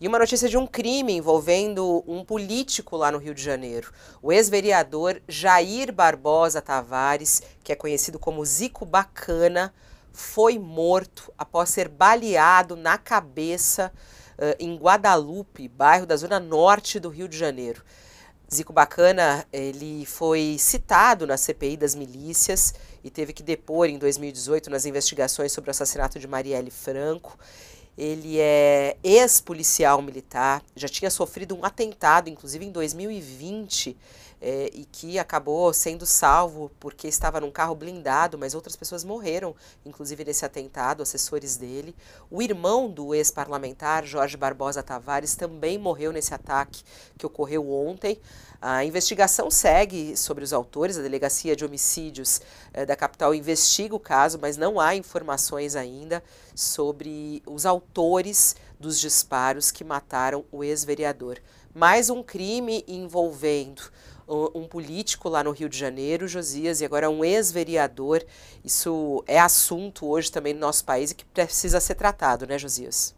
E uma notícia de um crime envolvendo um político lá no Rio de Janeiro. O ex-vereador Jair Barbosa Tavares, que é conhecido como Zico Bacana, foi morto após ser baleado na cabeça em Guadalupe, bairro da zona norte do Rio de Janeiro. Zico Bacana, ele foi citado na CPI das milícias e teve que depor em 2018 nas investigações sobre o assassinato de Marielle Franco. Ele é ex-policial militar, já tinha sofrido um atentado, inclusive em 2020, e que acabou sendo salvo porque estava num carro blindado, mas outras pessoas morreram, inclusive nesse atentado, assessores dele. O irmão do ex-parlamentar, Jorge Barbosa Tavares, também morreu nesse ataque que ocorreu ontem. A investigação segue sobre os autores, a Delegacia de Homicídios da capital investiga o caso, mas não há informações ainda sobre os autores dos disparos que mataram o ex-vereador. Mais um crime envolvendo um político lá no Rio de Janeiro, Josias, e agora um ex-vereador. Isso é assunto hoje também no nosso país e que precisa ser tratado, né, Josias?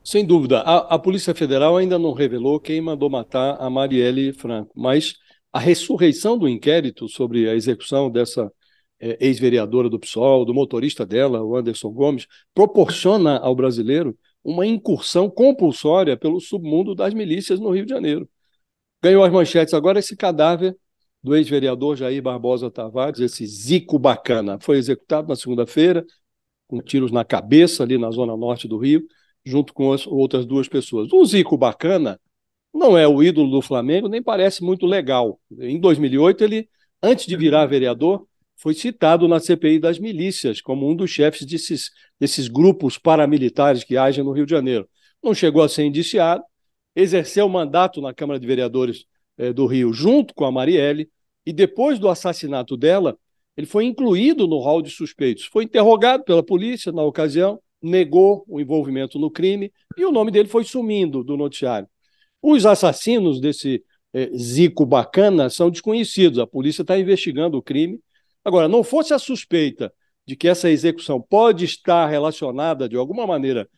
Sem dúvida, a Polícia Federal ainda não revelou quem mandou matar a Marielle Franco, mas a ressurreição do inquérito sobre a execução dessa ex-vereadora do PSOL, do motorista dela, o Anderson Gomes, proporciona ao brasileiro uma incursão compulsória pelo submundo das milícias no Rio de Janeiro. Ganhou as manchetes agora esse cadáver do ex-vereador Jair Barbosa Tavares, esse Zico Bacana. Foi executado na segunda-feira, com tiros na cabeça, ali na zona norte do Rio, junto com as outras duas pessoas. O Zico Bacana não é o ídolo do Flamengo, nem parece muito legal. Em 2008, ele, antes de virar vereador, foi citado na CPI das milícias como um dos chefes desses grupos paramilitares que agem no Rio de Janeiro. Não chegou a ser indiciado, exerceu o mandato na Câmara de Vereadores do Rio junto com a Marielle, e depois do assassinato dela, ele foi incluído no rol de suspeitos. Foi interrogado pela polícia na ocasião, negou o envolvimento no crime e o nome dele foi sumindo do noticiário. Os assassinos desse Zico Bacana são desconhecidos, a polícia está investigando o crime. Agora, não fosse a suspeita de que essa execução pode estar relacionada de alguma maneira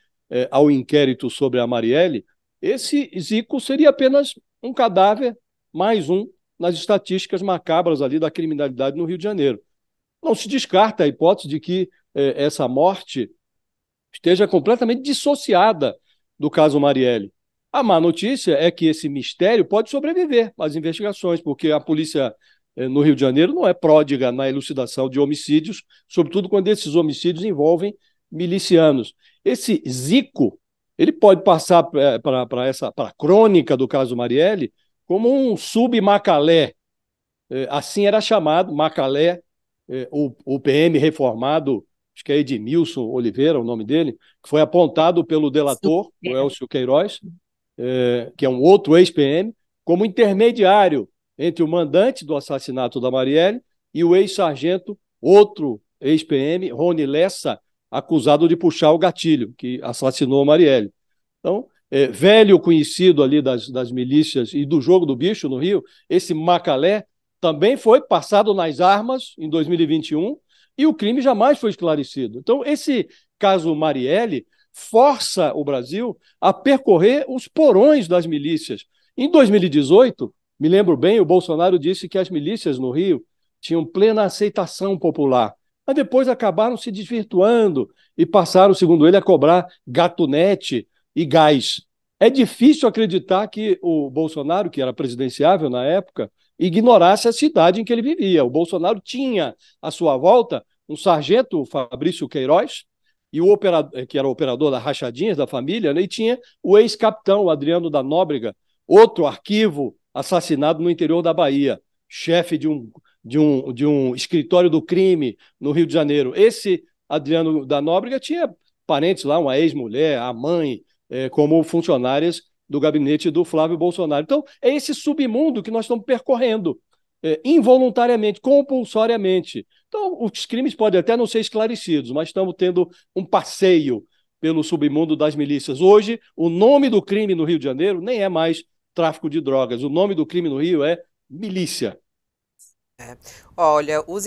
ao inquérito sobre a Marielle, esse Zico seria apenas um cadáver, mais um, nas estatísticas macabras ali da criminalidade no Rio de Janeiro. Não se descarta a hipótese de que essa morte esteja completamente dissociada do caso Marielle. A má notícia é que esse mistério pode sobreviver às investigações, porque a polícia no Rio de Janeiro não é pródiga na elucidação de homicídios, sobretudo quando esses homicídios envolvem milicianos. Esse Zico, ele pode passar para a crônica do caso Marielle como um sub-Macalé. Assim era chamado, Macalé, o PM reformado, acho que é Edmilson Oliveira, o nome dele, que foi apontado pelo delator, o Elcio Queiroz, que é um outro ex-PM, como intermediário entre o mandante do assassinato da Marielle e o ex-sargento, outro ex-PM, Rony Lessa, acusado de puxar o gatilho, que assassinou a Marielle. Então, velho conhecido ali das milícias e do jogo do bicho no Rio, esse Macalé também foi passado nas armas em 2021 e o crime jamais foi esclarecido. Então, esse caso Marielle força o Brasil a percorrer os porões das milícias. Em 2018, me lembro bem, o Bolsonaro disse que as milícias no Rio tinham plena aceitação popular, mas depois acabaram se desvirtuando e passaram, segundo ele, a cobrar gatunete e gás. É difícil acreditar que o Bolsonaro, que era presidenciável na época, ignorasse a cidade em que ele vivia. O Bolsonaro tinha à sua volta um sargento, Fabrício Queiroz, e o operador, que era o operador das rachadinhas da família, né, e tinha o ex-capitão Adriano da Nóbrega, outro arquivo assassinado no interior da Bahia, chefe de um escritório do crime no Rio de Janeiro. Esse Adriano da Nóbrega tinha parentes lá, uma ex-mulher, a mãe, como funcionárias do gabinete do Flávio Bolsonaro. Então, é esse submundo que nós estamos percorrendo, involuntariamente, compulsoriamente. Então, os crimes podem até não ser esclarecidos, mas estamos tendo um passeio pelo submundo das milícias. Hoje, o nome do crime no Rio de Janeiro nem é mais tráfico de drogas. O nome do crime no Rio é milícia. Olha, os